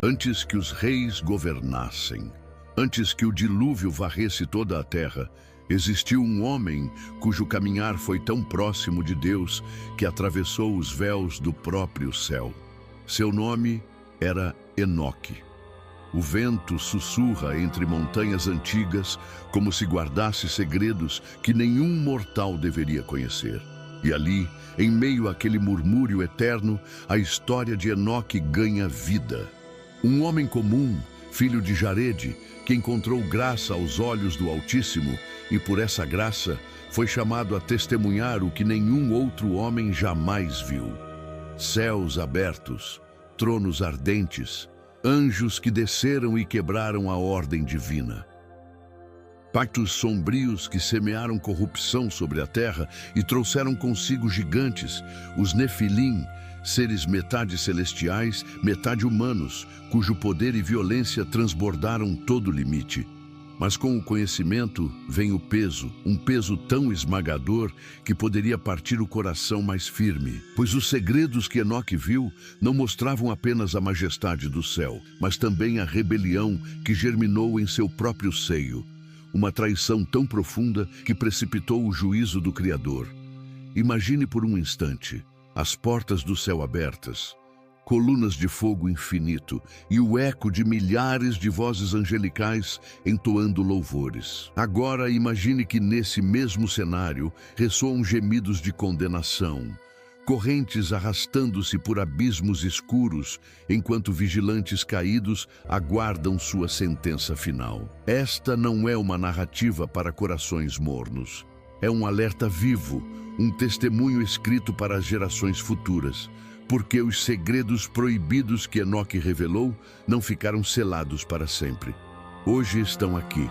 Antes que os reis governassem, antes que o dilúvio varresse toda a terra, existiu um homem cujo caminhar foi tão próximo de Deus que atravessou os véus do próprio céu. Seu nome era Enoque. O vento sussurra entre montanhas antigas como se guardasse segredos que nenhum mortal deveria conhecer. E ali, em meio àquele murmúrio eterno, a história de Enoque ganha vida. Um homem comum, filho de Jarede, que encontrou graça aos olhos do Altíssimo e por essa graça foi chamado a testemunhar o que nenhum outro homem jamais viu. Céus abertos, tronos ardentes, anjos que desceram e quebraram a ordem divina. Pactos sombrios que semearam corrupção sobre a terra e trouxeram consigo gigantes, os Nefilim, seres metade celestiais, metade humanos, cujo poder e violência transbordaram todo o limite. Mas com o conhecimento vem o peso, um peso tão esmagador que poderia partir o coração mais firme. Pois os segredos que Enoque viu não mostravam apenas a majestade do céu, mas também a rebelião que germinou em seu próprio seio. Uma traição tão profunda que precipitou o juízo do Criador. Imagine por um instante as portas do céu abertas, colunas de fogo infinito e o eco de milhares de vozes angelicais entoando louvores. Agora imagine que nesse mesmo cenário ressoam gemidos de condenação, correntes arrastando-se por abismos escuros, enquanto vigilantes caídos aguardam sua sentença final. Esta não é uma narrativa para corações mornos. É um alerta vivo, um testemunho escrito para as gerações futuras, porque os segredos proibidos que Enoque revelou não ficaram selados para sempre. Hoje estão aqui,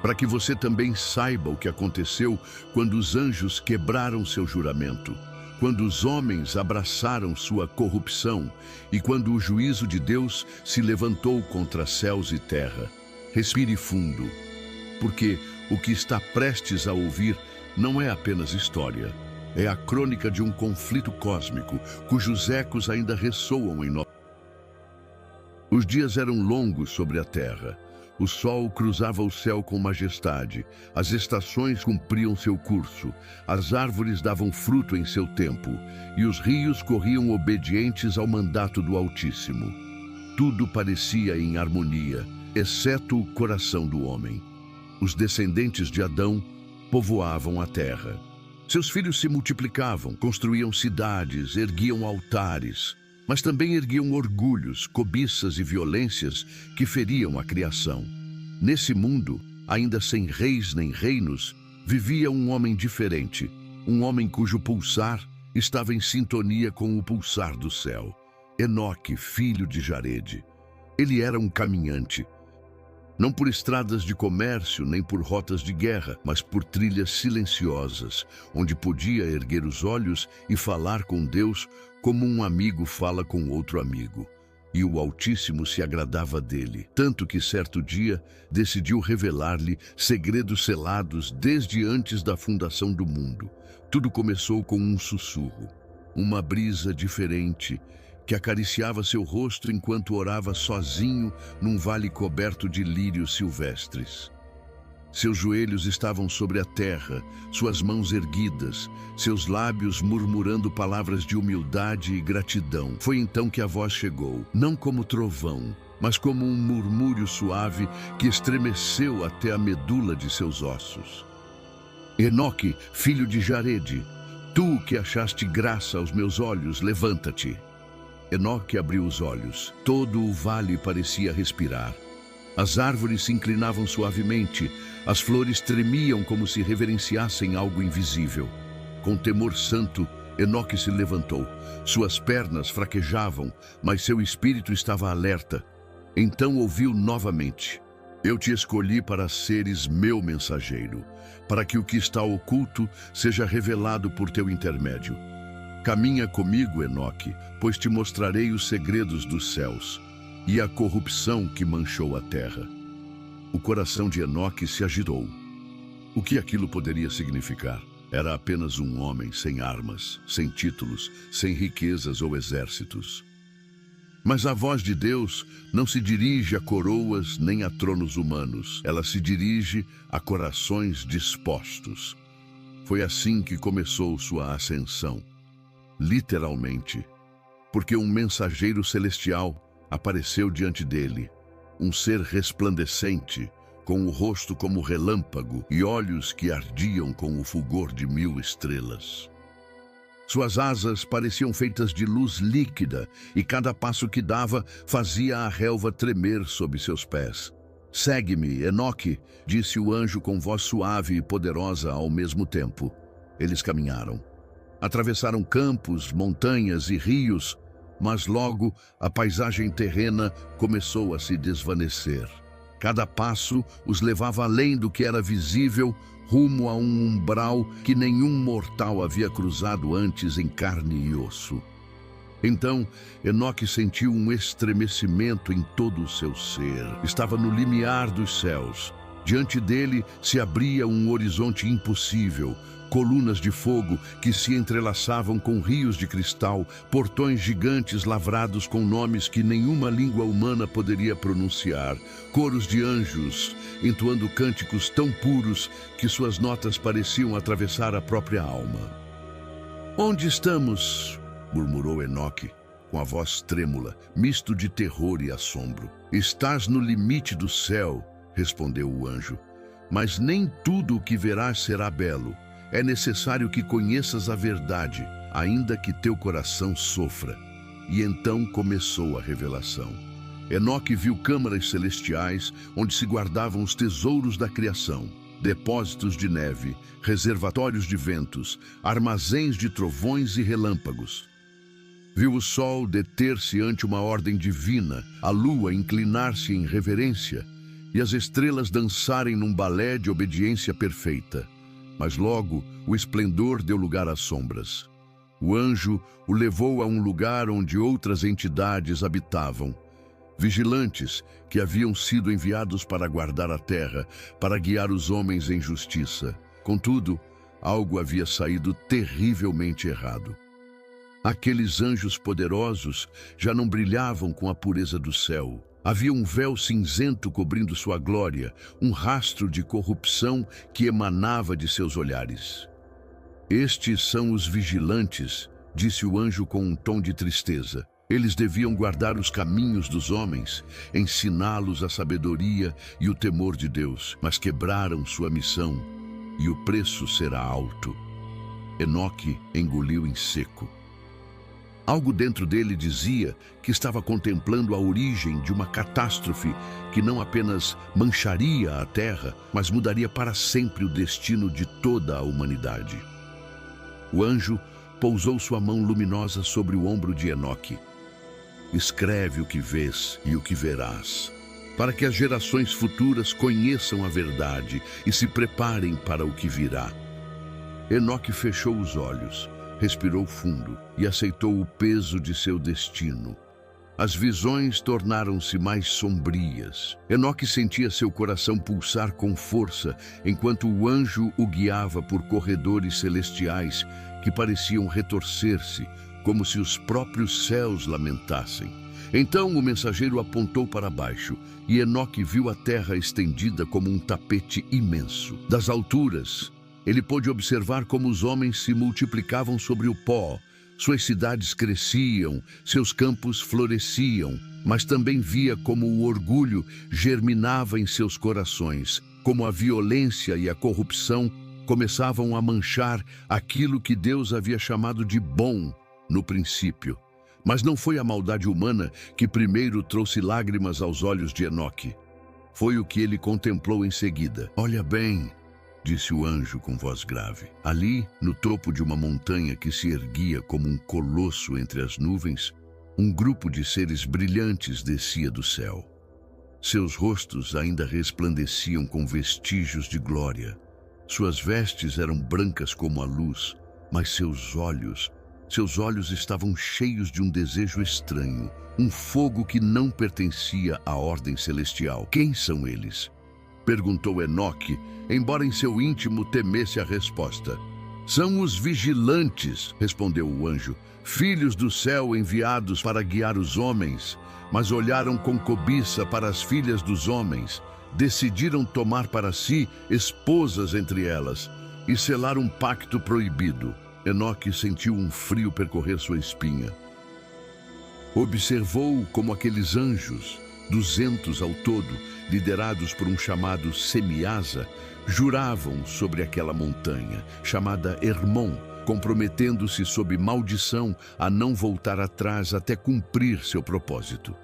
para que você também saiba o que aconteceu quando os anjos quebraram seu juramento, quando os homens abraçaram sua corrupção e quando o juízo de Deus se levantou contra céus e terra. Respire fundo, porque o que está prestes a ouvir não é apenas história. É a crônica de um conflito cósmico, cujos ecos ainda ressoam em nós. Os dias eram longos sobre a terra. O sol cruzava o céu com majestade, as estações cumpriam seu curso, as árvores davam fruto em seu tempo, e os rios corriam obedientes ao mandato do Altíssimo. Tudo parecia em harmonia, exceto o coração do homem. Os descendentes de Adão povoavam a terra. Seus filhos se multiplicavam, construíam cidades, erguiam altares, mas também erguiam orgulhos, cobiças e violências que feriam a criação. Nesse mundo, ainda sem reis nem reinos, vivia um homem diferente, um homem cujo pulsar estava em sintonia com o pulsar do céu. Enoque, filho de Jarede. Ele era um caminhante, não por estradas de comércio, nem por rotas de guerra, mas por trilhas silenciosas, onde podia erguer os olhos e falar com Deus como um amigo fala com outro amigo. E o Altíssimo se agradava dele, tanto que certo dia decidiu revelar-lhe segredos selados desde antes da fundação do mundo. Tudo começou com um sussurro, uma brisa diferente, que acariciava seu rosto enquanto orava sozinho num vale coberto de lírios silvestres. Seus joelhos estavam sobre a terra, suas mãos erguidas, seus lábios murmurando palavras de humildade e gratidão. Foi então que a voz chegou, não como trovão, mas como um murmúrio suave que estremeceu até a medula de seus ossos. Enoque, filho de Jarede, tu que achaste graça aos meus olhos, levanta-te. Enoque abriu os olhos. Todo o vale parecia respirar. As árvores se inclinavam suavemente, as flores tremiam como se reverenciassem algo invisível. Com temor santo, Enoque se levantou. Suas pernas fraquejavam, mas seu espírito estava alerta. Então ouviu novamente: Eu te escolhi para seres meu mensageiro, para que o que está oculto seja revelado por teu intermédio. Caminha comigo, Enoque, pois te mostrarei os segredos dos céus e a corrupção que manchou a terra. O coração de Enoque se agitou. O que aquilo poderia significar? Era apenas um homem sem armas, sem títulos, sem riquezas ou exércitos. Mas a voz de Deus não se dirige a coroas nem a tronos humanos. Ela se dirige a corações dispostos. Foi assim que começou sua ascensão. Literalmente. Porque um mensageiro celestial apareceu diante dele. Um ser resplandecente, com o rosto como relâmpago e olhos que ardiam com o fulgor de 1000 estrelas. Suas asas pareciam feitas de luz líquida, e cada passo que dava fazia a relva tremer sob seus pés. "Segue-me, Enoque", disse o anjo com voz suave e poderosa ao mesmo tempo. Eles caminharam. Atravessaram campos, montanhas e rios, mas logo a paisagem terrena começou a se desvanecer. Cada passo os levava além do que era visível, rumo a um umbral que nenhum mortal havia cruzado antes em carne e osso. Então, Enoque sentiu um estremecimento em todo o seu ser. Estava no limiar dos céus. Diante dele se abria um horizonte impossível, colunas de fogo que se entrelaçavam com rios de cristal, portões gigantes lavrados com nomes que nenhuma língua humana poderia pronunciar, coros de anjos entoando cânticos tão puros que suas notas pareciam atravessar a própria alma. "Onde estamos?", murmurou Enoque, com a voz trêmula, misto de terror e assombro. "Estás no limite do céu", respondeu o anjo, "mas nem tudo o que verás será belo. É necessário que conheças a verdade, ainda que teu coração sofra." E então começou a revelação. Enoque viu câmaras celestiais onde se guardavam os tesouros da criação, depósitos de neve, reservatórios de ventos, armazéns de trovões e relâmpagos. Viu o sol deter-se ante uma ordem divina, a lua inclinar-se em reverência e as estrelas dançarem num balé de obediência perfeita. Mas logo o esplendor deu lugar às sombras. O anjo o levou a um lugar onde outras entidades habitavam, vigilantes que haviam sido enviados para guardar a terra, para guiar os homens em justiça. Contudo, algo havia saído terrivelmente errado. Aqueles anjos poderosos já não brilhavam com a pureza do céu. Havia um véu cinzento cobrindo sua glória, um rastro de corrupção que emanava de seus olhares. "Estes são os vigilantes", disse o anjo com um tom de tristeza. "Eles deviam guardar os caminhos dos homens, ensiná-los a sabedoria e o temor de Deus, mas quebraram sua missão, e o preço será alto." Enoque engoliu em seco. Algo dentro dele dizia que estava contemplando a origem de uma catástrofe que não apenas mancharia a terra, mas mudaria para sempre o destino de toda a humanidade. O anjo pousou sua mão luminosa sobre o ombro de Enoque. "Escreve o que vês e o que verás, para que as gerações futuras conheçam a verdade e se preparem para o que virá." Enoque fechou os olhos, respirou fundo e aceitou o peso de seu destino. As visões tornaram-se mais sombrias. Enoque sentia seu coração pulsar com força, enquanto o anjo o guiava por corredores celestiais que pareciam retorcer-se, como se os próprios céus lamentassem. Então o mensageiro apontou para baixo, e Enoque viu a terra estendida como um tapete imenso. Das alturas, ele pôde observar como os homens se multiplicavam sobre o pó. Suas cidades cresciam, seus campos floresciam, mas também via como o orgulho germinava em seus corações, como a violência e a corrupção começavam a manchar aquilo que Deus havia chamado de bom no princípio. Mas não foi a maldade humana que primeiro trouxe lágrimas aos olhos de Enoque. Foi o que ele contemplou em seguida. "Olha bem", disse o anjo com voz grave. Ali, no topo de uma montanha que se erguia como um colosso entre as nuvens, um grupo de seres brilhantes descia do céu. Seus rostos ainda resplandeciam com vestígios de glória. Suas vestes eram brancas como a luz, mas seus olhos estavam cheios de um desejo estranho, um fogo que não pertencia à ordem celestial. "Quem são eles?", perguntou Enoque, embora em seu íntimo temesse a resposta. "São os vigilantes", respondeu o anjo, filhos do céu enviados para guiar os homens, mas olharam com cobiça para as filhas dos homens, decidiram tomar para si esposas entre elas e selar um pacto proibido. Enoque sentiu um frio percorrer sua espinha. Observou como aqueles anjos, 200 ao todo, liderados por um chamado Semiasa, juravam sobre aquela montanha, chamada Hermon, comprometendo-se sob maldição a não voltar atrás até cumprir seu propósito.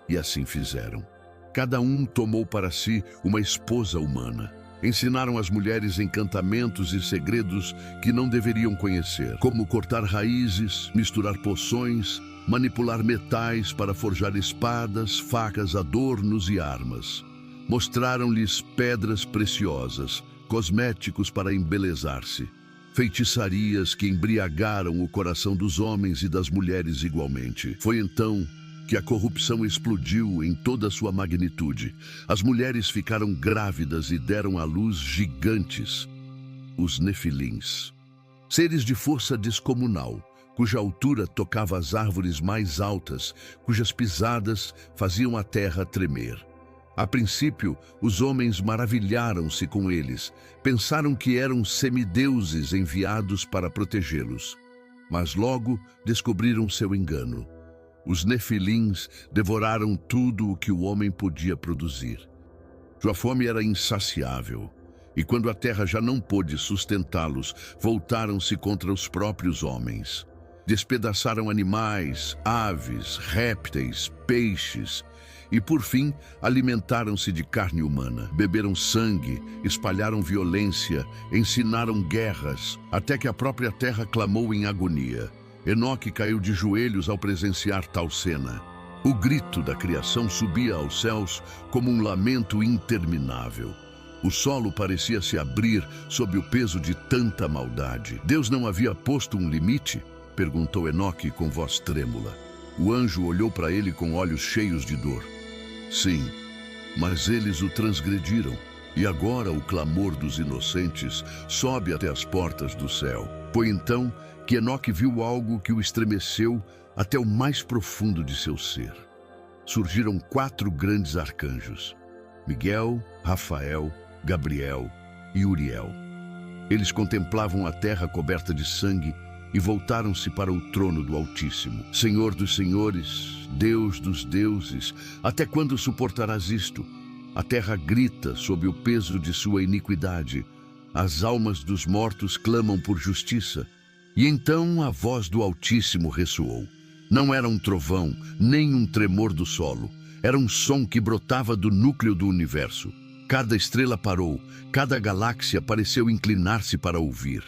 E assim fizeram. Cada um tomou para si uma esposa humana. Ensinaram às mulheres encantamentos e segredos que não deveriam conhecer, como cortar raízes, misturar poções, manipular metais para forjar espadas, facas, adornos e armas. Mostraram-lhes pedras preciosas, cosméticos para embelezar-se, feitiçarias que embriagaram o coração dos homens e das mulheres igualmente. Foi então que a corrupção explodiu em toda a sua magnitude. As mulheres ficaram grávidas e deram à luz gigantes, os Nefilins, seres de força descomunal, cuja altura tocava as árvores mais altas, cujas pisadas faziam a terra tremer. A princípio, os homens maravilharam-se com eles, pensaram que eram semideuses enviados para protegê-los. Mas logo descobriram seu engano. Os Nefilins devoraram tudo o que o homem podia produzir. Sua fome era insaciável, e quando a terra já não pôde sustentá-los, voltaram-se contra os próprios homens. Despedaçaram animais, aves, répteis, peixes, e por fim alimentaram-se de carne humana. Beberam sangue, espalharam violência, ensinaram guerras, até que a própria terra clamou em agonia. Enoque caiu de joelhos ao presenciar tal cena. O grito da criação subia aos céus como um lamento interminável. O solo parecia se abrir sob o peso de tanta maldade. Deus não havia posto um limite? Perguntou Enoque com voz trêmula. O anjo olhou para ele com olhos cheios de dor. Sim, mas eles o transgrediram, e agora o clamor dos inocentes sobe até as portas do céu. Foi então que Enoque viu algo que o estremeceu até o mais profundo de seu ser. Surgiram 4 grandes arcanjos: Miguel, Rafael, Gabriel e Uriel. Eles contemplavam a terra coberta de sangue e voltaram-se para o trono do Altíssimo. Senhor dos senhores, Deus dos deuses, até quando suportarás isto? A terra grita sob o peso de sua iniquidade. As almas dos mortos clamam por justiça. E então a voz do Altíssimo ressoou. Não era um trovão, nem um tremor do solo. Era um som que brotava do núcleo do universo. Cada estrela parou, cada galáxia pareceu inclinar-se para ouvir.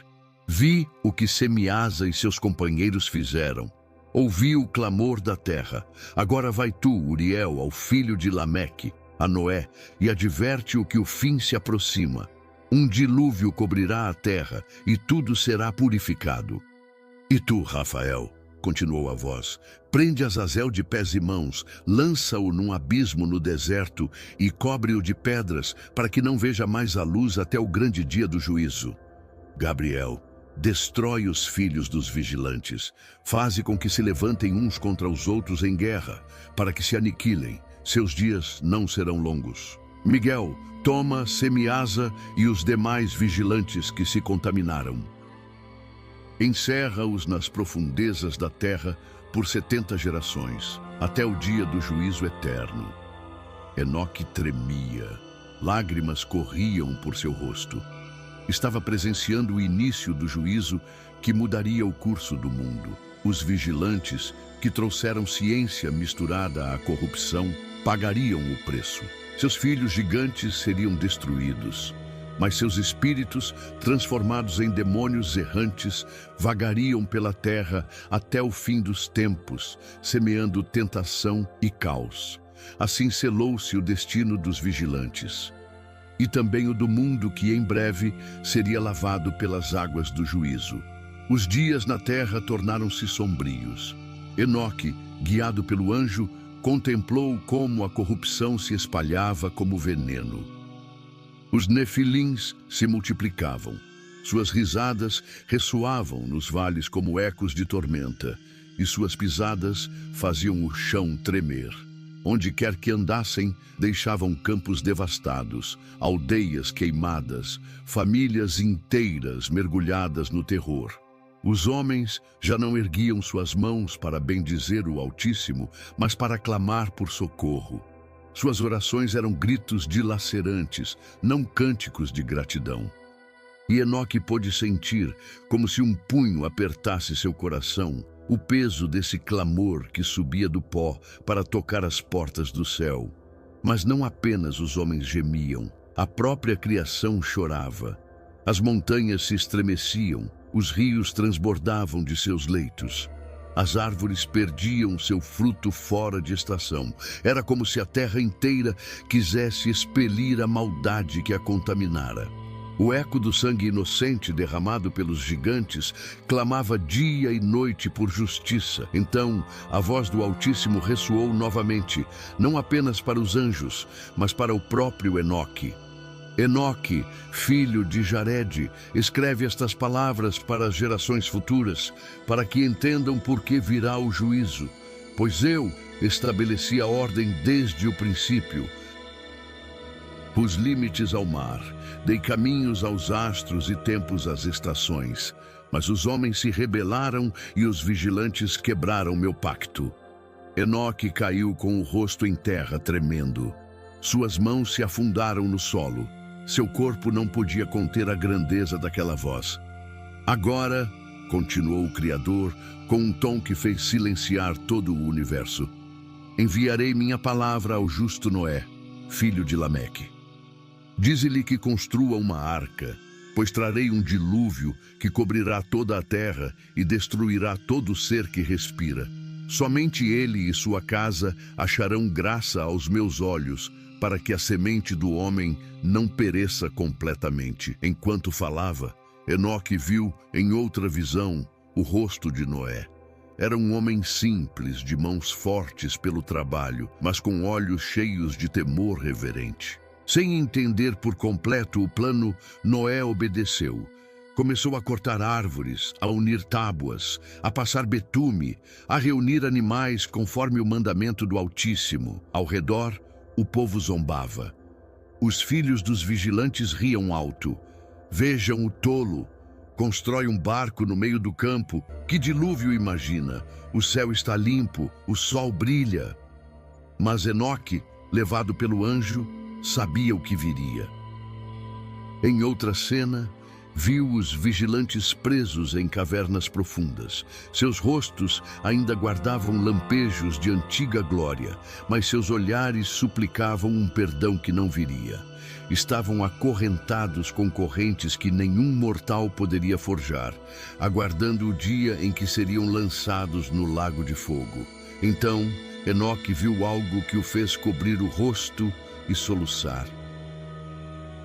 Vi o que Semiasa e seus companheiros fizeram. Ouvi o clamor da terra. Agora vai tu, Uriel, ao filho de Lameque, a Noé, e adverte o que o fim se aproxima. Um dilúvio cobrirá a terra, e tudo será purificado. E tu, Rafael, continuou a voz, prende Azazel de pés e mãos, lança-o num abismo no deserto e cobre-o de pedras, para que não veja mais a luz até o grande dia do juízo. Gabriel, destrói os filhos dos vigilantes, faze com que se levantem uns contra os outros em guerra, para que se aniquilem, seus dias não serão longos. Miguel, toma Semiasa e os demais vigilantes que se contaminaram. Encerra-os nas profundezas da terra por 70 gerações, até o dia do juízo eterno. Enoque tremia, lágrimas corriam por seu rosto. Estava presenciando o início do juízo que mudaria o curso do mundo. Os vigilantes, que trouxeram ciência misturada à corrupção, pagariam o preço. Seus filhos gigantes seriam destruídos, mas seus espíritos, transformados em demônios errantes, vagariam pela terra até o fim dos tempos, semeando tentação e caos. Assim selou-se o destino dos vigilantes, e também o do mundo que em breve seria lavado pelas águas do juízo. Os dias na terra tornaram-se sombrios. Enoque, guiado pelo anjo, contemplou como a corrupção se espalhava como veneno. Os Nefilins se multiplicavam. Suas risadas ressoavam nos vales como ecos de tormenta, e suas pisadas faziam o chão tremer. Onde quer que andassem, deixavam campos devastados, aldeias queimadas, famílias inteiras mergulhadas no terror. Os homens já não erguiam suas mãos para bendizer o Altíssimo, mas para clamar por socorro. Suas orações eram gritos dilacerantes, não cânticos de gratidão. E Enoque pôde sentir, como se um punho apertasse seu coração, o peso desse clamor que subia do pó para tocar as portas do céu. Mas não apenas os homens gemiam, a própria criação chorava. As montanhas se estremeciam, os rios transbordavam de seus leitos. As árvores perdiam seu fruto fora de estação. Era como se a terra inteira quisesse expelir a maldade que a contaminara. O eco do sangue inocente derramado pelos gigantes clamava dia e noite por justiça. Então, a voz do Altíssimo ressoou novamente, não apenas para os anjos, mas para o próprio Enoque. Enoque, filho de Jared, escreve estas palavras para as gerações futuras, para que entendam por que virá o juízo. Pois eu estabeleci a ordem desde o princípio. Pus limites ao mar, dei caminhos aos astros e tempos às estações. Mas os homens se rebelaram e os vigilantes quebraram meu pacto. Enoque caiu com o rosto em terra, tremendo. Suas mãos se afundaram no solo. Seu corpo não podia conter a grandeza daquela voz. Agora, continuou o Criador, com um tom que fez silenciar todo o universo, enviarei minha palavra ao justo Noé, filho de Lameque. Dize-lhe que construa uma arca, pois trarei um dilúvio que cobrirá toda a terra e destruirá todo ser que respira. Somente ele e sua casa acharão graça aos meus olhos, para que a semente do homem não pereça completamente. Enquanto falava, Enoque viu, em outra visão, o rosto de Noé. Era um homem simples, de mãos fortes pelo trabalho, mas com olhos cheios de temor reverente. Sem entender por completo o plano, Noé obedeceu. Começou a cortar árvores, a unir tábuas, a passar betume, a reunir animais conforme o mandamento do Altíssimo. Ao redor, o povo zombava. Os filhos dos vigilantes riam alto. Vejam o tolo. Constrói um barco no meio do campo. Que dilúvio imagina? O céu está limpo, o sol brilha. Mas Enoque, levado pelo anjo, sabia o que viria. Em outra cena, viu os vigilantes presos em cavernas profundas. Seus rostos ainda guardavam lampejos de antiga glória, mas seus olhares suplicavam um perdão que não viria. Estavam acorrentados com correntes que nenhum mortal poderia forjar, aguardando o dia em que seriam lançados no lago de fogo. Então, Enoque viu algo que o fez cobrir o rosto e soluçar.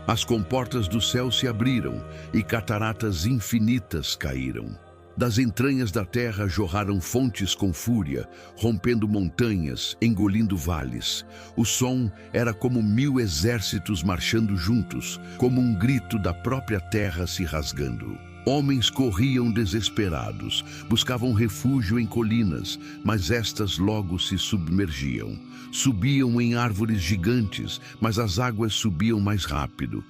As comportas do céu se abriram e cataratas infinitas caíram. Das entranhas da terra jorraram fontes com fúria, rompendo montanhas, engolindo vales. O som era como 1000 exércitos marchando juntos, como um grito da própria terra se rasgando. Homens corriam desesperados, buscavam refúgio em colinas, mas estas logo se submergiam. Subiam em árvores gigantes, mas as águas subiam mais rápido.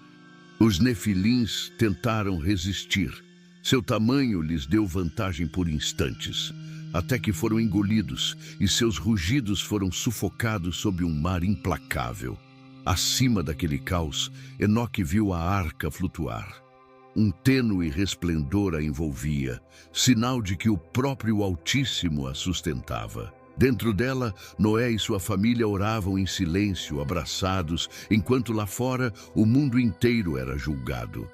Os nefilins tentaram resistir. Seu tamanho lhes deu vantagem por instantes, até que foram engolidos e seus rugidos foram sufocados sob um mar implacável. Acima daquele caos, Enoque viu a arca flutuar. Um tênue resplendor a envolvia, sinal de que o próprio Altíssimo a sustentava. Dentro dela, Noé e sua família oravam em silêncio, abraçados, enquanto lá fora o mundo inteiro era julgado.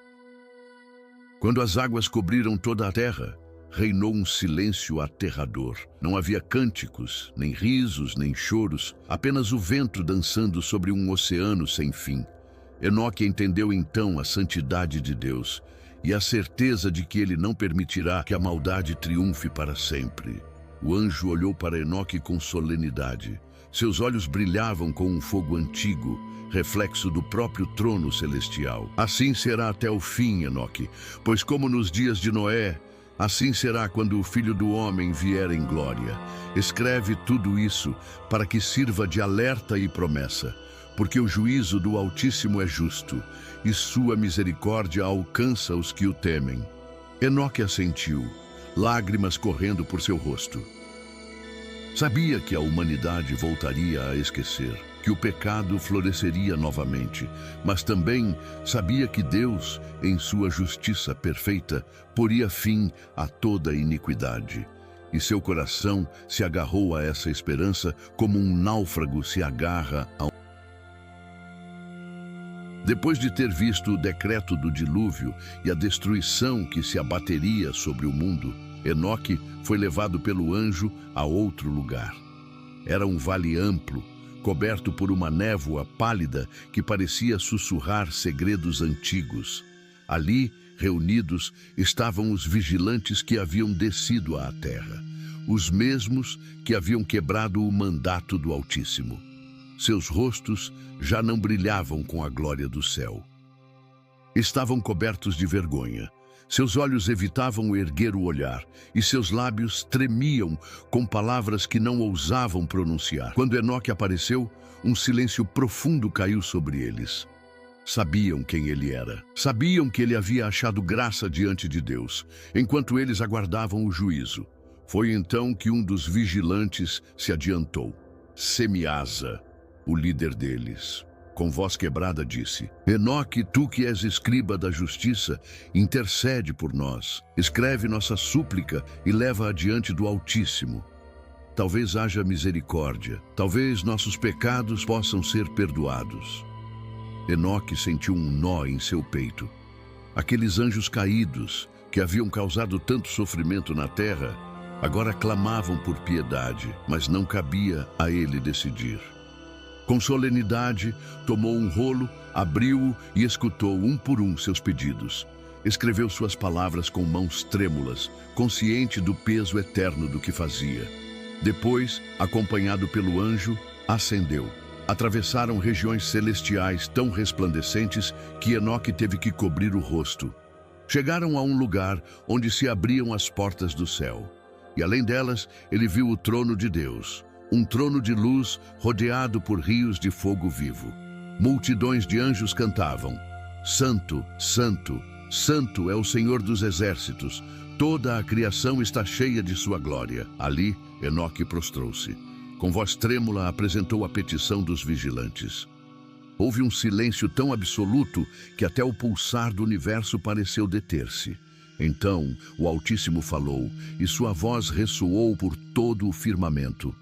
Quando as águas cobriram toda a terra, reinou um silêncio aterrador. Não havia cânticos, nem risos, nem choros, apenas o vento dançando sobre um oceano sem fim. Enoque entendeu então a santidade de Deus e a certeza de que ele não permitirá que a maldade triunfe para sempre. O anjo olhou para Enoque com solenidade. Seus olhos brilhavam com um fogo antigo, reflexo do próprio trono celestial. Assim será até o fim, Enoque, pois como nos dias de Noé, Assim será quando o Filho do Homem vier em glória. Escreve tudo isso para que sirva de alerta e promessa, porque o juízo do Altíssimo é justo, e sua misericórdia alcança os que o temem. Enoque assentiu, lágrimas correndo por seu rosto. Sabia que a humanidade voltaria a esquecer, que o pecado floresceria novamente, mas também sabia que Deus, em sua justiça perfeita, poria fim a toda iniquidade. E seu coração se agarrou a essa esperança como um náufrago se agarra a Depois de ter visto o decreto do dilúvio e a destruição que se abateria sobre o mundo, Enoque foi levado pelo anjo a outro lugar. Era um vale amplo, coberto por uma névoa pálida que parecia sussurrar segredos antigos. Ali, reunidos, estavam os vigilantes que haviam descido à terra, os mesmos que haviam quebrado o mandato do Altíssimo. Seus rostos já não brilhavam com a glória do céu. Estavam cobertos de vergonha. Seus olhos evitavam erguer o olhar, e seus lábios tremiam com palavras que não ousavam pronunciar. Quando Enoque apareceu, um silêncio profundo caiu sobre eles. Sabiam quem ele era. Sabiam que ele havia achado graça diante de Deus, enquanto eles aguardavam o juízo. Foi então que um dos vigilantes se adiantou. Semiasa, o líder deles, com voz quebrada disse: Enoque, tu que és escriba da justiça, intercede por nós. Escreve nossa súplica e leva adiante do Altíssimo. Talvez haja misericórdia, talvez nossos pecados possam ser perdoados. Enoque sentiu um nó em seu peito. Aqueles anjos caídos, que haviam causado tanto sofrimento na terra, agora clamavam por piedade, mas não cabia a ele decidir. Com solenidade, tomou um rolo, abriu-o e escutou um por um seus pedidos. Escreveu suas palavras com mãos trêmulas, consciente do peso eterno do que fazia. Depois, acompanhado pelo anjo, ascendeu. Atravessaram regiões celestiais tão resplandecentes que Enoque teve que cobrir o rosto. Chegaram a um lugar onde se abriam as portas do céu. E além delas, ele viu o trono de Deus. Um trono de luz rodeado por rios de fogo vivo. Multidões de anjos cantavam: Santo, Santo, Santo é o Senhor dos exércitos. Toda a criação está cheia de sua glória. Ali, Enoque prostrou-se. Com voz trêmula, apresentou a petição dos vigilantes. Houve um silêncio tão absoluto que até o pulsar do universo pareceu deter-se. Então, o Altíssimo falou, e sua voz ressoou por todo o firmamento.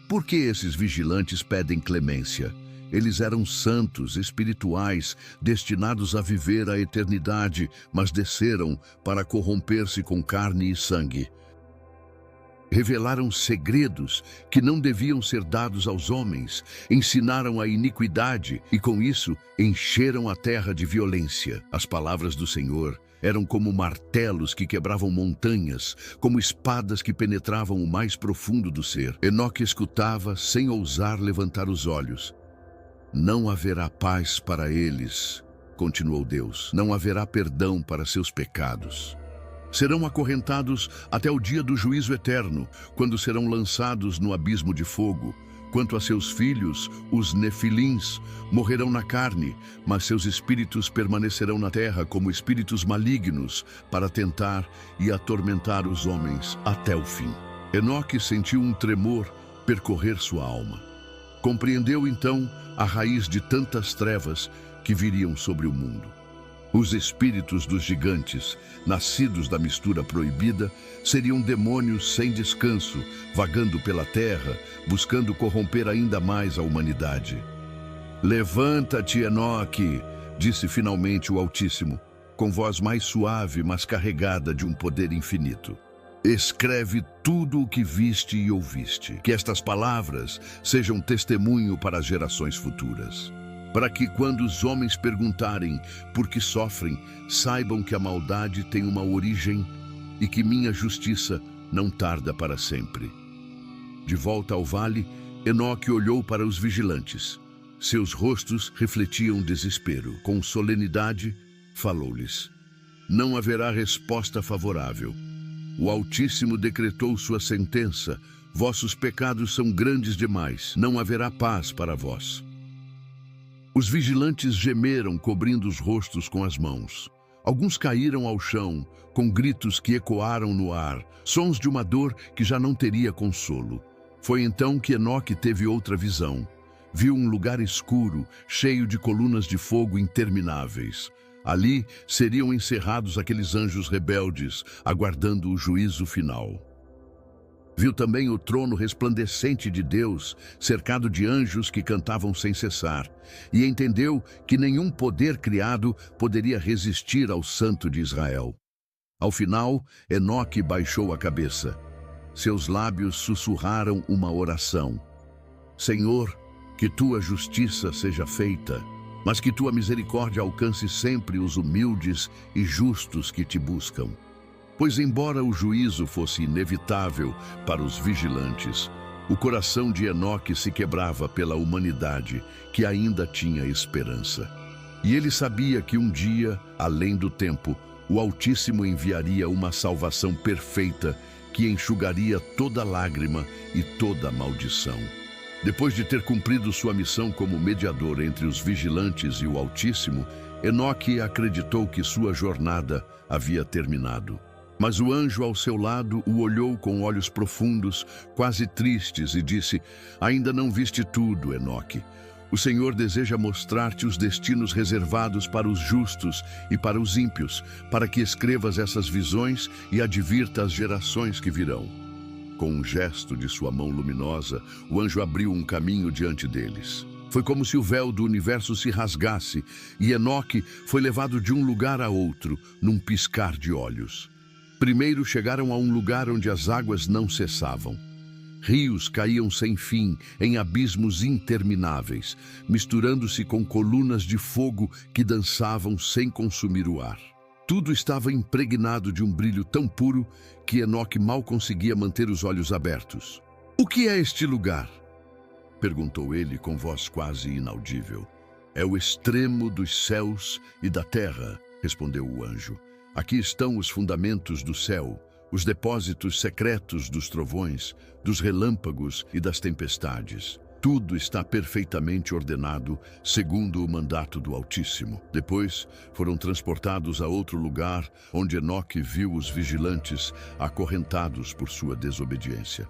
Por que esses vigilantes pedem clemência? Eles eram santos, espirituais, destinados a viver a eternidade, mas desceram para corromper-se com carne e sangue. Revelaram segredos que não deviam ser dados aos homens, ensinaram a iniquidade e, com isso, encheram a terra de violência. As palavras do Senhor eram como martelos que quebravam montanhas, como espadas que penetravam o mais profundo do ser. Enoque escutava sem ousar levantar os olhos. Não haverá paz para eles, continuou Deus. Não haverá perdão para seus pecados. Serão acorrentados até o dia do juízo eterno, quando serão lançados no abismo de fogo. Quanto a seus filhos, os nefilins, morrerão na carne, mas seus espíritos permanecerão na terra como espíritos malignos para tentar e atormentar os homens até o fim. Enoque sentiu um tremor percorrer sua alma. Compreendeu então a raiz de tantas trevas que viriam sobre o mundo. Os espíritos dos gigantes, nascidos da mistura proibida, seriam demônios sem descanso, vagando pela terra, buscando corromper ainda mais a humanidade. Levanta-te, Enoque, disse finalmente o Altíssimo, com voz mais suave, mas carregada de um poder infinito. Escreve tudo o que viste e ouviste. Que estas palavras sejam testemunho para as gerações futuras. Para que, quando os homens perguntarem por que sofrem, saibam que a maldade tem uma origem e que minha justiça não tarda para sempre. De volta ao vale, Enoque olhou para os vigilantes. Seus rostos refletiam desespero. Com solenidade, falou-lhes: Não haverá resposta favorável. O Altíssimo decretou sua sentença: vossos pecados são grandes demais, não haverá paz para vós. Os vigilantes gemeram, cobrindo os rostos com as mãos. Alguns caíram ao chão, com gritos que ecoaram no ar, sons de uma dor que já não teria consolo. Foi então que Enoque teve outra visão. Viu um lugar escuro, cheio de colunas de fogo intermináveis. Ali seriam encerrados aqueles anjos rebeldes, aguardando o juízo final. Viu também o trono resplandecente de Deus, cercado de anjos que cantavam sem cessar, e entendeu que nenhum poder criado poderia resistir ao Santo de Israel. Ao final, Enoque baixou a cabeça. Seus lábios sussurraram uma oração. Senhor, que tua justiça seja feita, mas que tua misericórdia alcance sempre os humildes e justos que te buscam. Pois embora o juízo fosse inevitável para os vigilantes, o coração de Enoque se quebrava pela humanidade que ainda tinha esperança. E ele sabia que um dia, além do tempo, o Altíssimo enviaria uma salvação perfeita que enxugaria toda lágrima e toda maldição. Depois de ter cumprido sua missão como mediador entre os vigilantes e o Altíssimo, Enoque acreditou que sua jornada havia terminado. Mas o anjo ao seu lado o olhou com olhos profundos, quase tristes, e disse: ainda não viste tudo, Enoque. O Senhor deseja mostrar-te os destinos reservados para os justos e para os ímpios, para que escrevas essas visões e advirta as gerações que virão. Com um gesto de sua mão luminosa, o anjo abriu um caminho diante deles. Foi como se o véu do universo se rasgasse, e Enoque foi levado de um lugar a outro, num piscar de olhos. Primeiro chegaram a um lugar onde as águas não cessavam. Rios caíam sem fim em abismos intermináveis, misturando-se com colunas de fogo que dançavam sem consumir o ar. Tudo estava impregnado de um brilho tão puro que Enoque mal conseguia manter os olhos abertos. "O que é este lugar?" perguntou ele com voz quase inaudível. "É o extremo dos céus e da terra", respondeu o anjo. "Aqui estão os fundamentos do céu, os depósitos secretos dos trovões, dos relâmpagos e das tempestades. Tudo está perfeitamente ordenado, segundo o mandato do Altíssimo." Depois foram transportados a outro lugar, onde Enoque viu os vigilantes acorrentados por sua desobediência.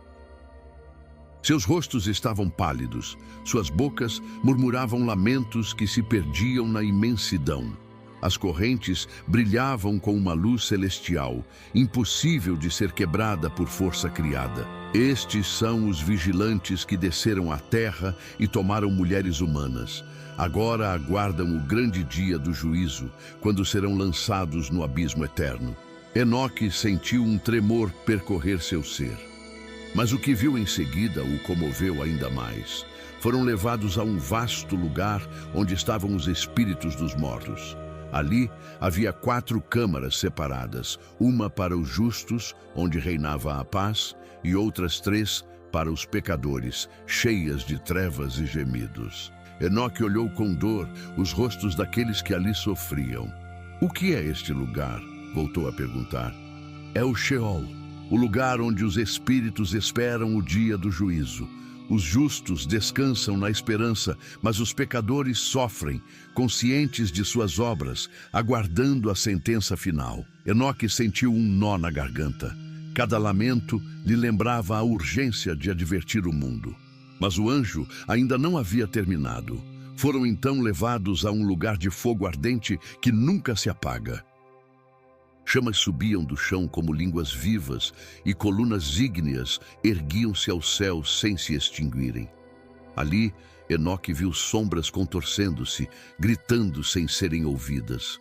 Seus rostos estavam pálidos, suas bocas murmuravam lamentos que se perdiam na imensidão. As correntes brilhavam com uma luz celestial, impossível de ser quebrada por força criada. Estes são os vigilantes que desceram à terra e tomaram mulheres humanas. Agora aguardam o grande dia do juízo, quando serão lançados no abismo eterno. Enoque sentiu um tremor percorrer seu ser. Mas o que viu em seguida o comoveu ainda mais. Foram levados a um vasto lugar onde estavam os espíritos dos mortos. Ali havia 4 câmaras separadas, uma para os justos, onde reinava a paz, e outras 3 para os pecadores, cheias de trevas e gemidos. Enoque olhou com dor os rostos daqueles que ali sofriam. "O que é este lugar?" voltou a perguntar. "É o Sheol, o lugar onde os espíritos esperam o dia do juízo. Os justos descansam na esperança, mas os pecadores sofrem, conscientes de suas obras, aguardando a sentença final." Enoque sentiu um nó na garganta. Cada lamento lhe lembrava a urgência de advertir o mundo. Mas o anjo ainda não havia terminado. Foram então levados a um lugar de fogo ardente que nunca se apaga. Chamas subiam do chão como línguas vivas e colunas ígneas erguiam-se ao céu sem se extinguirem. Ali, Enoque viu sombras contorcendo-se, gritando sem serem ouvidas.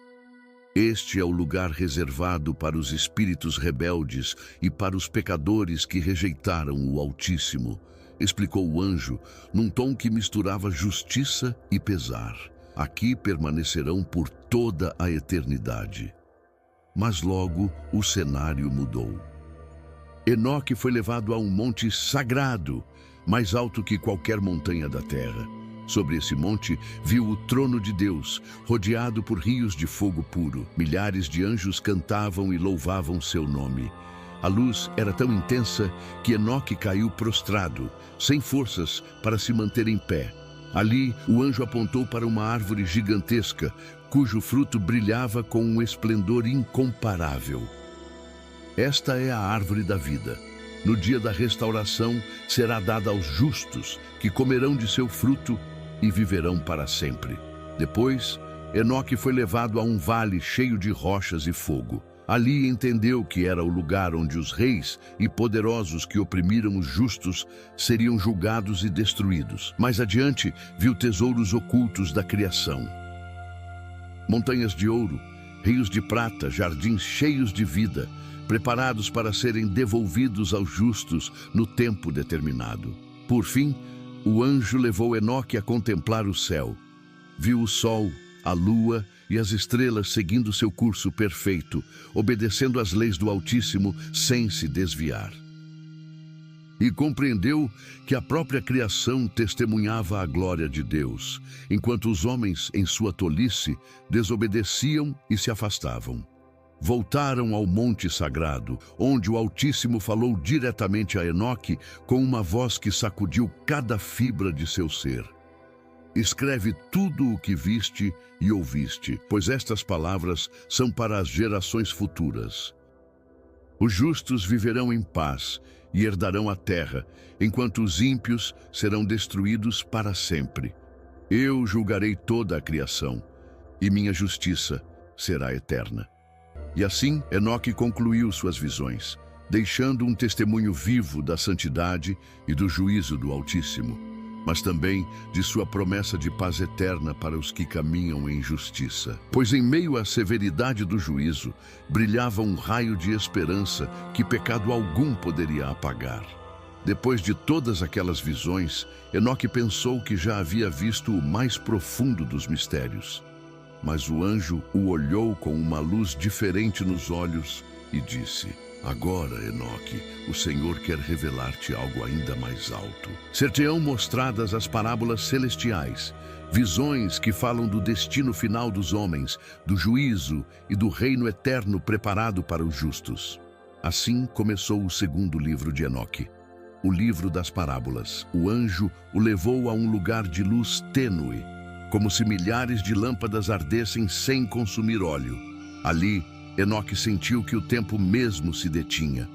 "Este é o lugar reservado para os espíritos rebeldes e para os pecadores que rejeitaram o Altíssimo", explicou o anjo, num tom que misturava justiça e pesar. "Aqui permanecerão por toda a eternidade." Mas logo o cenário mudou. Enoque foi levado a um monte sagrado, mais alto que qualquer montanha da terra. Sobre esse monte viu o trono de Deus, rodeado por rios de fogo puro. Milhares de anjos cantavam e louvavam seu nome. A luz era tão intensa que Enoque caiu prostrado, sem forças para se manter em pé. Ali, o anjo apontou para uma árvore gigantesca, cujo fruto brilhava com um esplendor incomparável. Esta é a árvore da vida. No dia da restauração, será dada aos justos, que comerão de seu fruto e viverão para sempre. Depois, Enoque foi levado a um vale cheio de rochas e fogo. Ali entendeu que era o lugar onde os reis e poderosos que oprimiram os justos seriam julgados e destruídos. Mais adiante, viu tesouros ocultos da criação. Montanhas de ouro, rios de prata, jardins cheios de vida, preparados para serem devolvidos aos justos no tempo determinado. Por fim, o anjo levou Enoque a contemplar o céu. Viu o sol, a lua e as estrelas seguindo seu curso perfeito, obedecendo às leis do Altíssimo sem se desviar. E compreendeu que a própria criação testemunhava a glória de Deus, enquanto os homens, em sua tolice, desobedeciam e se afastavam. Voltaram ao monte sagrado, onde o Altíssimo falou diretamente a Enoque com uma voz que sacudiu cada fibra de seu ser. Escreve tudo o que viste e ouviste, pois estas palavras são para as gerações futuras. Os justos viverão em paz e herdarão a terra, enquanto os ímpios serão destruídos para sempre. Eu julgarei toda a criação, e minha justiça será eterna. E assim, Enoque concluiu suas visões, deixando um testemunho vivo da santidade e do juízo do Altíssimo, mas também de sua promessa de paz eterna para os que caminham em justiça. Pois em meio à severidade do juízo, brilhava um raio de esperança que pecado algum poderia apagar. Depois de todas aquelas visões, Enoque pensou que já havia visto o mais profundo dos mistérios. Mas o anjo o olhou com uma luz diferente nos olhos e disse: Agora, Enoque, o Senhor quer revelar-te algo ainda mais alto. Ser-te-ão mostradas as parábolas celestiais, visões que falam do destino final dos homens, do juízo e do reino eterno preparado para os justos. Assim começou o segundo livro de Enoque, o livro das parábolas. O anjo o levou a um lugar de luz tênue, como se milhares de lâmpadas ardessem sem consumir óleo. Ali, Enoque sentiu que o tempo mesmo se detinha.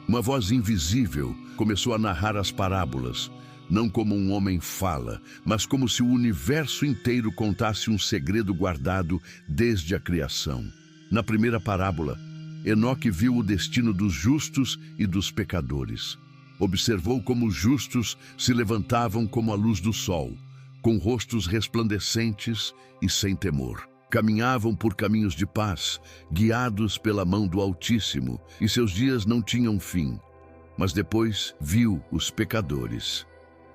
Uma voz invisível começou a narrar as parábolas, não como um homem fala, mas como se o universo inteiro contasse um segredo guardado desde a criação. Na primeira parábola, Enoque viu o destino dos justos e dos pecadores. Observou como os justos se levantavam como a luz do sol, com rostos resplandecentes e sem temor. Caminhavam por caminhos de paz, guiados pela mão do Altíssimo, e seus dias não tinham fim. Mas depois viu os pecadores.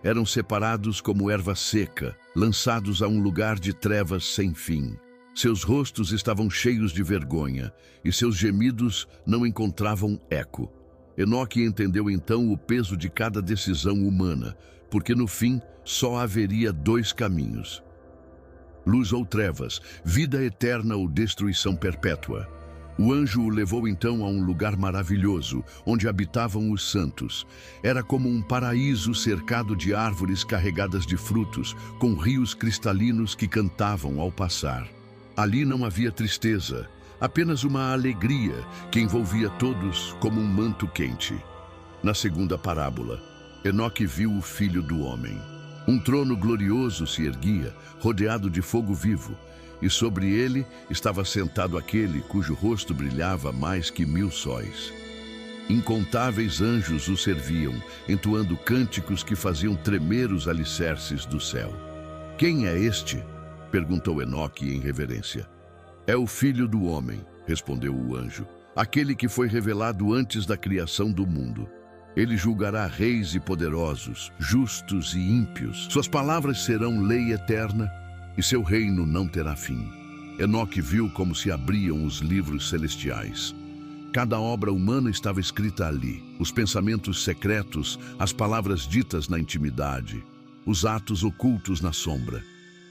Eram separados como erva seca, lançados a um lugar de trevas sem fim. Seus rostos estavam cheios de vergonha, e seus gemidos não encontravam eco. Enoque entendeu então o peso de cada decisão humana, porque no fim só haveria dois caminhos: luz ou trevas, vida eterna ou destruição perpétua. O anjo o levou então a um lugar maravilhoso, onde habitavam os santos. Era como um paraíso cercado de árvores carregadas de frutos, com rios cristalinos que cantavam ao passar. Ali não havia tristeza, apenas uma alegria que envolvia todos como um manto quente. Na segunda parábola, Enoque viu o Filho do Homem. Um trono glorioso se erguia, rodeado de fogo vivo, e sobre ele estava sentado aquele cujo rosto brilhava mais que 1000 sóis. Incontáveis anjos o serviam, entoando cânticos que faziam tremer os alicerces do céu. Quem é este? Perguntou Enoque em reverência. É o Filho do Homem, respondeu o anjo, aquele que foi revelado antes da criação do mundo. Ele julgará reis e poderosos, justos e ímpios. Suas palavras serão lei eterna e seu reino não terá fim. Enoque viu como se abriam os livros celestiais. Cada obra humana estava escrita ali, os pensamentos secretos, as palavras ditas na intimidade, os atos ocultos na sombra.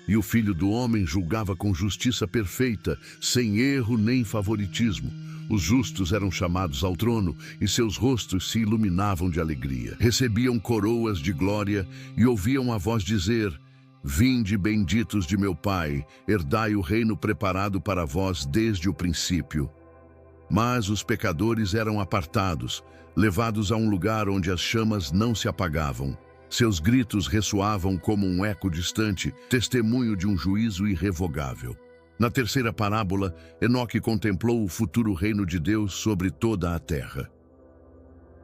E o Filho do Homem julgava com justiça perfeita, sem erro nem favoritismo. Os justos eram chamados ao trono e seus rostos se iluminavam de alegria. Recebiam coroas de glória e ouviam a voz dizer: Vinde, benditos de meu Pai, herdai o reino preparado para vós desde o princípio. Mas os pecadores eram apartados, levados a um lugar onde as chamas não se apagavam. Seus gritos ressoavam como um eco distante, testemunho de um juízo irrevogável. Na terceira parábola, Enoque contemplou o futuro reino de Deus sobre toda a terra.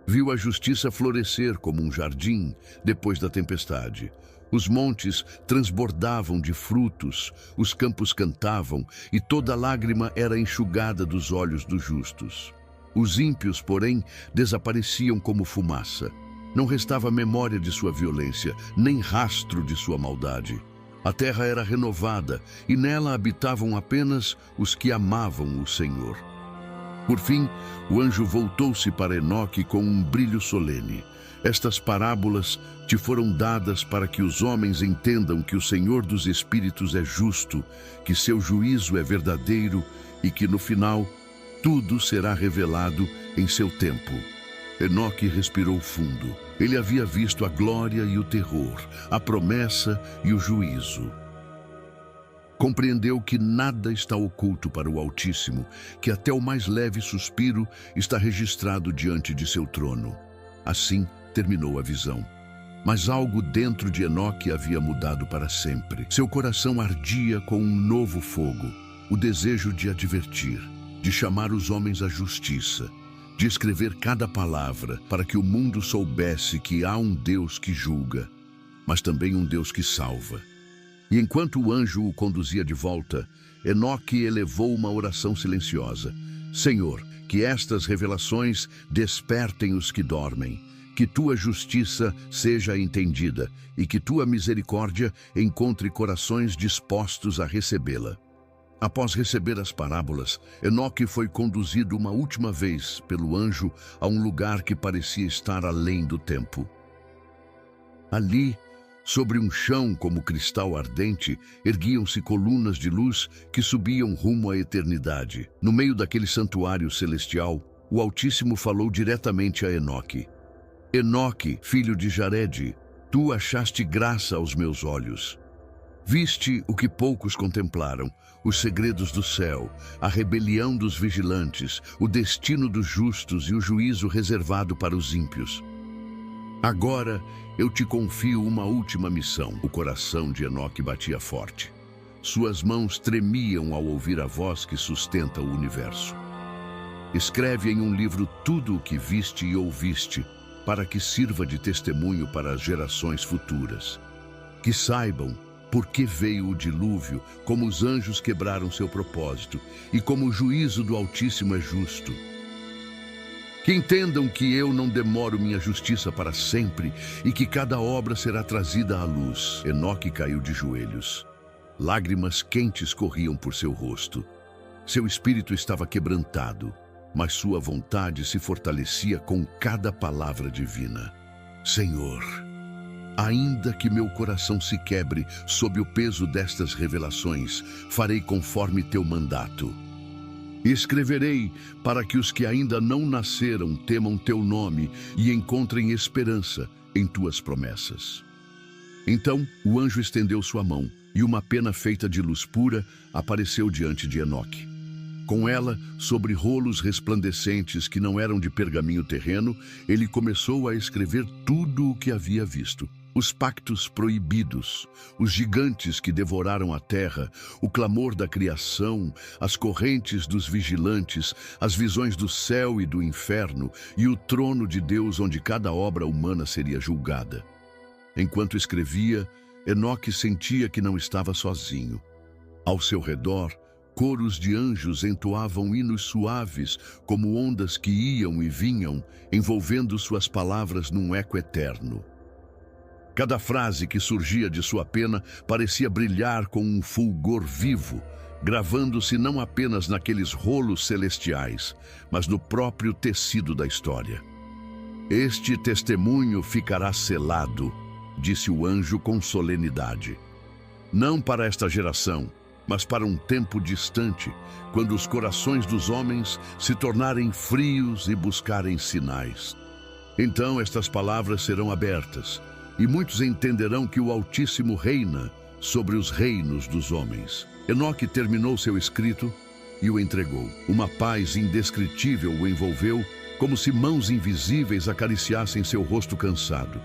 Viu a justiça florescer como um jardim depois da tempestade. Os montes transbordavam de frutos, os campos cantavam e toda lágrima era enxugada dos olhos dos justos. Os ímpios, porém, desapareciam como fumaça. Não restava memória de sua violência, nem rastro de sua maldade. A terra era renovada e nela habitavam apenas os que amavam o Senhor. Por fim, o anjo voltou-se para Enoque com um brilho solene. Estas parábolas te foram dadas para que os homens entendam que o Senhor dos Espíritos é justo, que seu juízo é verdadeiro e que, no final, tudo será revelado em seu tempo. Enoque respirou fundo. Ele havia visto a glória e o terror, a promessa e o juízo. Compreendeu que nada está oculto para o Altíssimo, que até o mais leve suspiro está registrado diante de seu trono. Assim terminou a visão. Mas algo dentro de Enoque havia mudado para sempre. Seu coração ardia com um novo fogo, o desejo de advertir, de chamar os homens à justiça, de escrever cada palavra para que o mundo soubesse que há um Deus que julga, mas também um Deus que salva. E enquanto o anjo o conduzia de volta, Enoque elevou uma oração silenciosa. Senhor, que estas revelações despertem os que dormem, que tua justiça seja entendida e que tua misericórdia encontre corações dispostos a recebê-la. Após receber as parábolas, Enoque foi conduzido uma última vez pelo anjo a um lugar que parecia estar além do tempo. Ali, sobre um chão como cristal ardente, erguiam-se colunas de luz que subiam rumo à eternidade. No meio daquele santuário celestial, o Altíssimo falou diretamente a Enoque. Enoque, filho de Jarede, tu achaste graça aos meus olhos. Viste o que poucos contemplaram, os segredos do céu, a rebelião dos vigilantes, o destino dos justos e o juízo reservado para os ímpios. Agora eu te confio uma última missão. O coração de Enoque batia forte. Suas mãos tremiam ao ouvir a voz que sustenta o universo. Escreve em um livro tudo o que viste e ouviste, para que sirva de testemunho para as gerações futuras. Que saibam por que veio o dilúvio, como os anjos quebraram seu propósito e como o juízo do Altíssimo é justo. Que entendam que eu não demoro minha justiça para sempre e que cada obra será trazida à luz. Enoque caiu de joelhos. Lágrimas quentes corriam por seu rosto. Seu espírito estava quebrantado, mas sua vontade se fortalecia com cada palavra divina. Senhor, ainda que meu coração se quebre sob o peso destas revelações, farei conforme teu mandato. Escreverei para que os que ainda não nasceram temam teu nome e encontrem esperança em tuas promessas. Então o anjo estendeu sua mão e uma pena feita de luz pura apareceu diante de Enoque. Com ela, sobre rolos resplandecentes que não eram de pergaminho terreno, ele começou a escrever tudo o que havia visto. Os pactos proibidos, os gigantes que devoraram a terra, o clamor da criação, as correntes dos vigilantes, as visões do céu e do inferno e o trono de Deus onde cada obra humana seria julgada. Enquanto escrevia, Enoque sentia que não estava sozinho. Ao seu redor, coros de anjos entoavam hinos suaves, como ondas que iam e vinham, envolvendo suas palavras num eco eterno. Cada frase que surgia de sua pena parecia brilhar com um fulgor vivo, gravando-se não apenas naqueles rolos celestiais, mas no próprio tecido da história. Este testemunho ficará selado, disse o anjo com solenidade. não para esta geração, mas para um tempo distante, quando os corações dos homens se tornarem frios e buscarem sinais. Então estas palavras serão abertas, e muitos entenderão que o Altíssimo reina sobre os reinos dos homens. Enoque terminou seu escrito e o entregou. Uma paz indescritível o envolveu, como se mãos invisíveis acariciassem seu rosto cansado.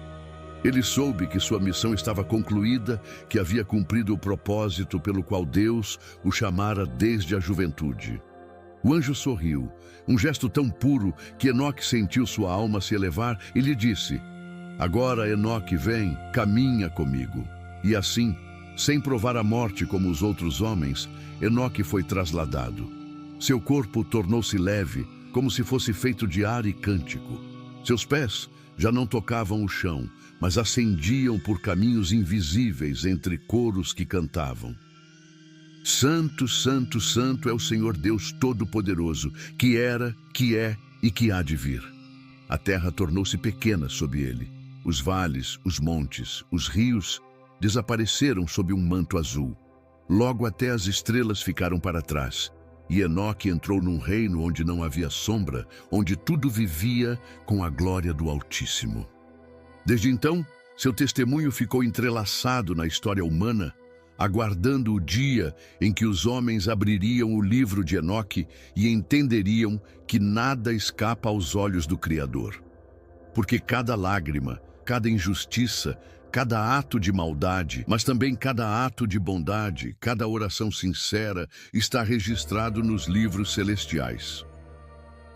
Ele soube que sua missão estava concluída, que havia cumprido o propósito pelo qual Deus o chamara desde a juventude. O anjo sorriu, um gesto tão puro que Enoque sentiu sua alma se elevar e lhe disse: "Agora, Enoque, vem, caminha comigo." E assim, sem provar a morte como os outros homens, Enoque foi trasladado. Seu corpo tornou-se leve, como se fosse feito de ar e cântico. Seus pés já não tocavam o chão, mas ascendiam por caminhos invisíveis entre coros que cantavam: "Santo, Santo, Santo é o Senhor Deus Todo-Poderoso, que era, que é e que há de vir." A terra tornou-se pequena sob ele. Os vales, os montes, os rios desapareceram sob um manto azul. Logo até as estrelas ficaram para trás. E Enoque entrou num reino onde não havia sombra, onde tudo vivia com a glória do Altíssimo. Desde então, seu testemunho ficou entrelaçado na história humana, aguardando o dia em que os homens abririam o livro de Enoque e entenderiam que nada escapa aos olhos do Criador. Porque cada lágrima, cada injustiça, cada ato de maldade, mas também cada ato de bondade, cada oração sincera está registrado nos livros celestiais.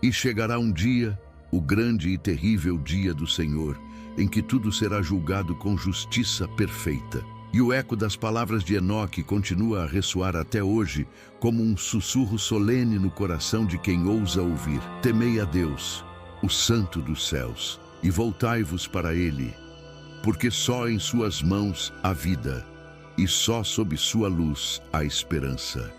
E chegará um dia, o grande e terrível dia do Senhor, em que tudo será julgado com justiça perfeita. E o eco das palavras de Enoque continua a ressoar até hoje, como um sussurro solene no coração de quem ousa ouvir: "Temei a Deus, o Santo dos céus, e voltai-vos para Ele, porque só em suas mãos há vida, e só sob sua luz há esperança."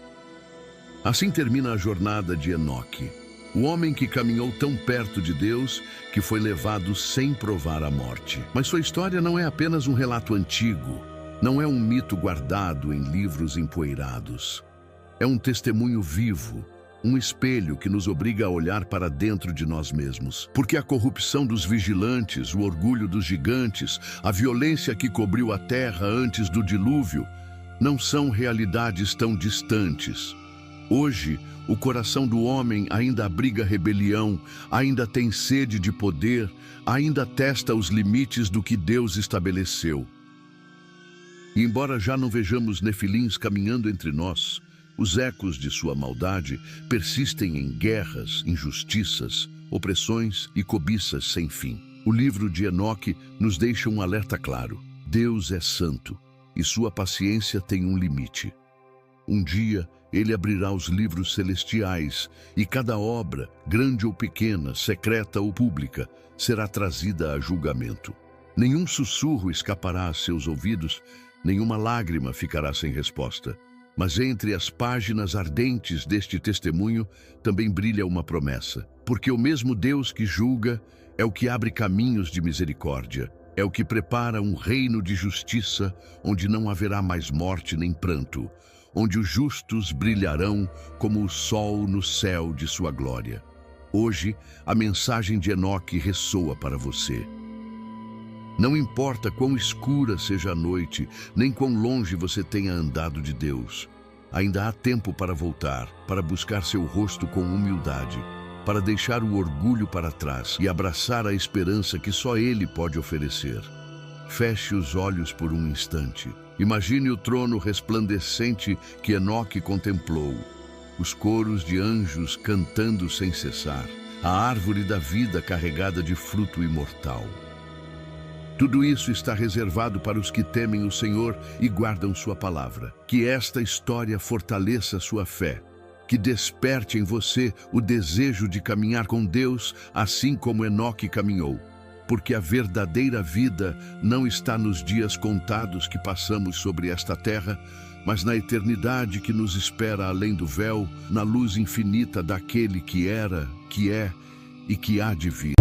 Assim termina a jornada de Enoque, o homem que caminhou tão perto de Deus que foi levado sem provar a morte. Mas sua história não é apenas um relato antigo, não é um mito guardado em livros empoeirados. É um testemunho vivo, um espelho que nos obriga a olhar para dentro de nós mesmos. Porque a corrupção dos vigilantes, o orgulho dos gigantes, a violência que cobriu a terra antes do dilúvio, não são realidades tão distantes. Hoje, o coração do homem ainda abriga rebelião, ainda tem sede de poder, ainda testa os limites do que Deus estabeleceu. E embora já não vejamos nefilins caminhando entre nós, os ecos de sua maldade persistem em guerras, injustiças, opressões e cobiças sem fim. O livro de Enoque nos deixa um alerta claro: Deus é santo e sua paciência tem um limite. Um dia, ele abrirá os livros celestiais e cada obra, grande ou pequena, secreta ou pública, será trazida a julgamento. Nenhum sussurro escapará a seus ouvidos, nenhuma lágrima ficará sem resposta. Mas entre as páginas ardentes deste testemunho também brilha uma promessa. Porque o mesmo Deus que julga é o que abre caminhos de misericórdia, é o que prepara um reino de justiça onde não haverá mais morte nem pranto, onde os justos brilharão como o sol no céu de sua glória. Hoje, a mensagem de Enoque ressoa para você. Não importa quão escura seja a noite, nem quão longe você tenha andado de Deus. Ainda há tempo para voltar, para buscar seu rosto com humildade, para deixar o orgulho para trás e abraçar a esperança que só Ele pode oferecer. Feche os olhos por um instante. Imagine o trono resplandecente que Enoque contemplou, os coros de anjos cantando sem cessar, a árvore da vida carregada de fruto imortal. Tudo isso está reservado para os que temem o Senhor e guardam sua palavra. Que esta história fortaleça sua fé, que desperte em você o desejo de caminhar com Deus, assim como Enoque caminhou. Porque a verdadeira vida não está nos dias contados que passamos sobre esta terra, mas na eternidade que nos espera além do véu, na luz infinita daquele que era, que é e que há de vir.